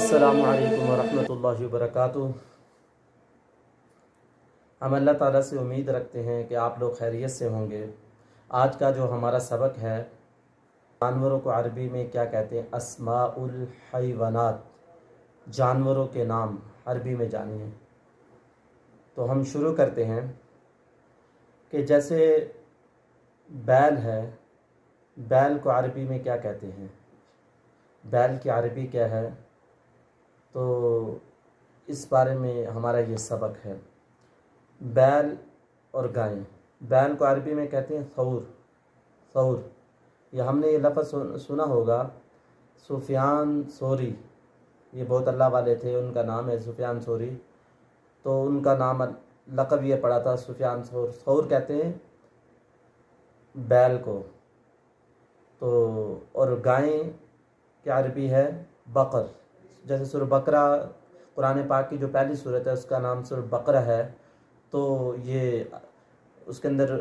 अस्सलामु अलैकुम वरहमतुल्लाहि वबरकातुहू। हम अल्लाह ताला से उम्मीद रखते हैं कि आप लोग खैरियत से होंगे। आज का जो हमारा सबक है, जानवरों को अरबी में क्या कहते हैं? अस्माउल हैवानात, जानवरों के नाम अरबी में जानिए। तो हम शुरू करते हैं कि जैसे बैल है, बैल को अरबी में क्या कहते हैं? बैल की अरबी क्या है? तो इस बारे में हमारा ये सबक है। बैल और गायें, बैल को अरबी में कहते हैं सौर। सौर, ये हमने ये लफ्ज़ सुना होगा। सुफियान सोरी, ये बहुत अल्लाह वाले थे, उनका नाम है सुफियान सोरी। तो उनका नाम लक़ब ये पड़ा था सुफियान सौर। सौर कहते हैं बैल को। तो और गायें की अरबी है बकर। जैसे सूरह बकरा कुरान पाक की जो पहली सूरत है, उसका नाम सूरह बकरा है। तो ये उसके अंदर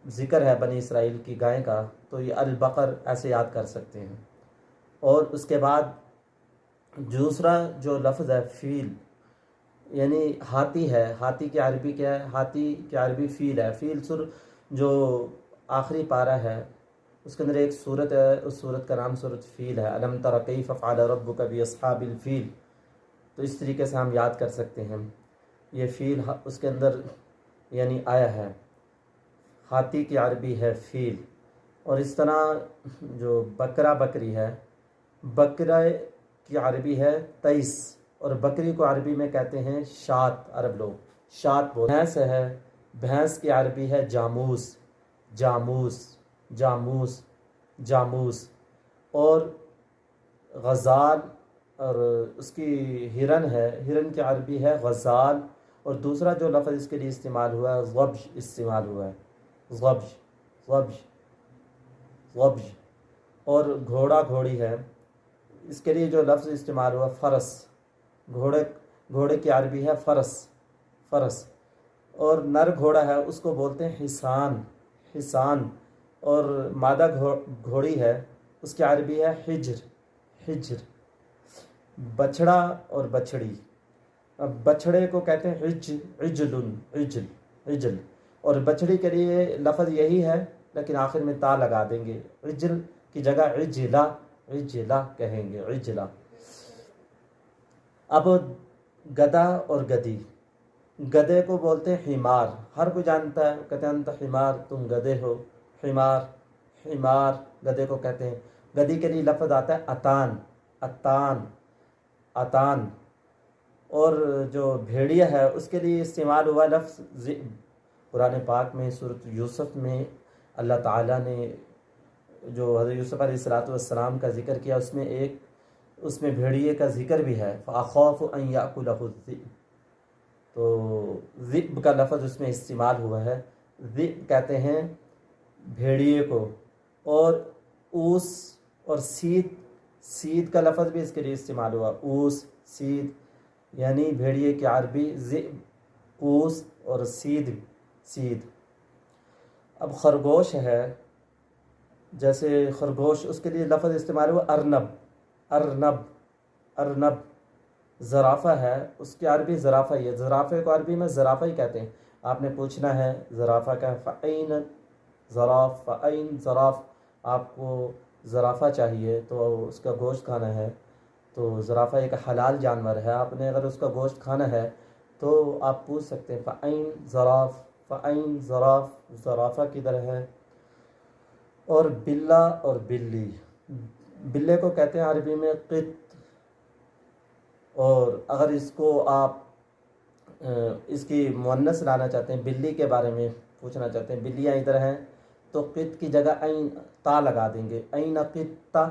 ज़िक्र है बनी इसराइल की गाय का, तो ये अल बकर ऐसे याद कर सकते हैं। और उसके बाद दूसरा जो लफ्ज़ है फ़ील, यानी हाथी है। हाथी की अरबी क्या है? हाथी की अरबी फ़ील है। फ़ील सुर जो आखिरी पारा है, उसके अंदर एक सूरत है, उस सूरत का नाम सूरत फ़ील है। अलम तरा कैफ़ फ़अल रब्बुका बिअस्हाबिल फ़ील। तो इस तरीके से हम याद कर सकते हैं। ये फ़ील उसके अंदर यानी आया है। हाथी की अरबी है फ़ील। और इस तरह जो बकरा बकरी है, बकरा की अरबी है तईस, और बकरी को अरबी में कहते हैं शात। अरब लोग शात बोलते हैं। भैंस है, भैंस की अरबी है जामूस। जामूस जामूस जामूस। और गज़ाल, और उसकी हिरन है, हिरन की अरबी है गज़ाल। और दूसरा जो लफ्ज़ इसके लिए इस्तेमाल हुआ है ज़ब्ज इस्तेमाल हुआ है। ज़ब्ज ज़ब्ज ज़ब्ज। और घोड़ा घोड़ी है, इसके लिए जो लफ्ज़ इस्तेमाल हुआ फ़रस। घोड़े की अरबी है फ़रस फ़रस। और नर घोड़ा है, उसको बोलते हैं हिसान हिसान। और मादा घोड़ी है, उसकी अरबी है हिज्र हिज्र। बछड़ा और बछड़ी, अब बछड़े को कहते हैं इजलुन इजल इजल। और बछड़ी के लिए लफ्ज़ यही है, लेकिन आखिर में ता लगा देंगे। इजल की जगह इजला इजला कहेंगे, इजला। अब गधा और गधी, गधे को बोलते हैं हिमार। हर कोई जानता है, कहते हैं अंत हिमार, तुम गधे हो। हिमार हिमार गधे को कहते हैं। गधी के लिए लफ्ज़ आता है अतान अतान अतान। और जो भेड़िया है, उसके लिए इस्तेमाल हुआ लफ्ज़ ज़िब। कुरान पाक में सूरत यूसुफ में अल्लाह ताला ने जो हज़रत यूसुफ अलैहिस्सलाम का ज़िक्र किया, उसमें भेड़िए का ज़िक्र भी है। फ़अख़ाफ़ु अन याकुलहु ज़िब। तो ज़िब का लफ्ज़ उसमें इस्तेमाल हुआ है। ज़िब कहते हैं भेड़िए को। और ऊस और सीद, सीद का लफ्ज़ भी इसके लिए इस्तेमाल हुआ। ऊस सीद, यानी भेड़िए की अरबी ज़िब, ऊस और सीद सीद। अब खरगोश है, जैसे खरगोश, उसके लिए लफ्ज़ इस्तेमाल हुआ अरनब अरनब अरनब। ज़राफ़ा है, उसकी अरबी ज़राफ़ा ही है। ज़राफ़े को अरबी में ज़राफ़ा ही कहते हैं। आपने पूछना है ज़राफ़ा का फ़अइन ज़राफ़ फ़अइन ज़राफ़, आपको ज़राफ़ा चाहिए तो उसका गोश्त खाना है, तो ज़राफ़ा एक हलाल जानवर है। आपने अगर उसका गोश्त खाना है तो आप पूछ सकते हैं फ़अइन ज़राफ़ फ़अइन ज़राफ़, ज़राफ़ा किधर है। और बिल्ला और बिल्ली, बिल्ले को कहते हैं अरबी में क़ित। और अगर इसको आप इसकी मुअन्नस लाना चाहते हैं, बिल्ली के बारे में पूछना चाहते हैं, बिल्लियाँ इधर हैं, तो क़ित की जगह ऐन ता लगा देंगे। ऐन क़ित्ता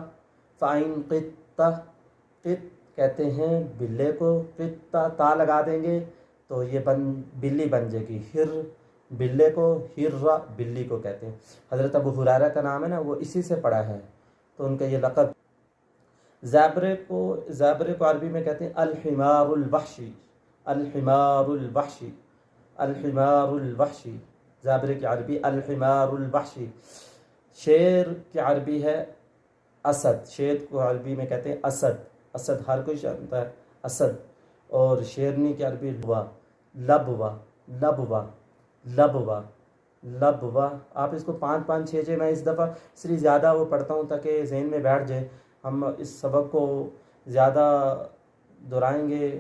फ़अइन क़ित्ता। क़ित कहते हैं बिल्ले को, क़ित्ता ता लगा देंगे तो ये बिल्ली बन जाएगी। हिर बिल्ले को, हिर्रा बिल्ली को कहते हैं। हज़रत अबू हुरैरा का नाम है ना, वो इसी से पड़ा है, तो उनका ये लक़ब। ज़ेब्रे को अरबी में कहते हैं अल हिमारुल वहशी अल हिमारुल वहशी अल हिमारुल वहशी। ज़ेब्रे की अरबी अल हिमारुल वहशी। शेर की अरबी है असद। शेर को अरबी में कहते हैं असद। असद हर कोई जानता है, اسد، اور شیرنی کی عربی لبوا، لبوا، لبوا، لبوا، لبوا۔ آپ اس کو 5 5 6 6 میں اس دفعہ اس لیے زیادہ وہ پڑھتا ہوں تاکہ ذہن میں بیٹھ جائے، ہم اس سبق کو زیادہ دہرائیں گے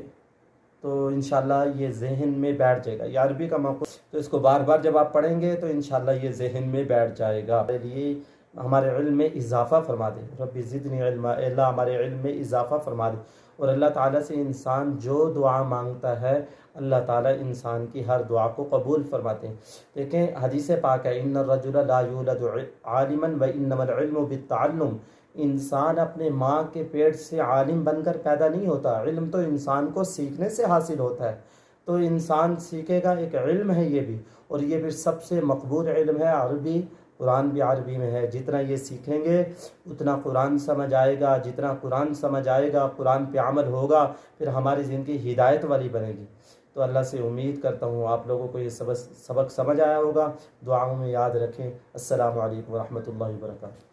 تو انشاءاللہ یہ ذہن میں بیٹھ جائے گا۔ یہ عربی کا موقع تو اس کو بار بار جب آپ پڑھیں گے تو انشاءاللہ یہ ذہن میں بیٹھ جائے گا۔ ہمارے لیے ہمارے علم میں اضافہ فرما دے، رب زدنی علما، اے اللہ ہمارے علم میں اضافہ فرما دے۔ اور اللہ تعالیٰ سے انسان جو دعا مانگتا ہے اللہ تعالیٰ انسان کی ہر دعا کو قبول فرماتے ہیں۔ دیکھیں حدیث پاک ہے، ان الرجل لا یولد عالما وانما العلم بالتعلم۔ انسان اپنے ماں کے پیٹ سے عالم بن کر پیدا نہیں ہوتا، علم تو انسان کو سیکھنے سے حاصل ہوتا ہے۔ تو انسان سیکھے گا، ایک علم ہے یہ بھی، اور یہ بھی سب سے مقبول علم ہے، عربی، قرآن بھی عربی میں ہے۔ جتنا یہ سیکھیں گے اتنا قرآن سمجھ آئے گا، جتنا قرآن سمجھ آئے گا قرآن پہ عمل ہوگا، پھر ہماری زندگی ہدایت والی بنے گی۔ تو اللہ سے امید کرتا ہوں آپ لوگوں کو یہ سبق سمجھ آیا ہوگا، دعاؤں میں یاد رکھیں۔ السلام علیکم ورحمۃ اللہ وبرکاتہ۔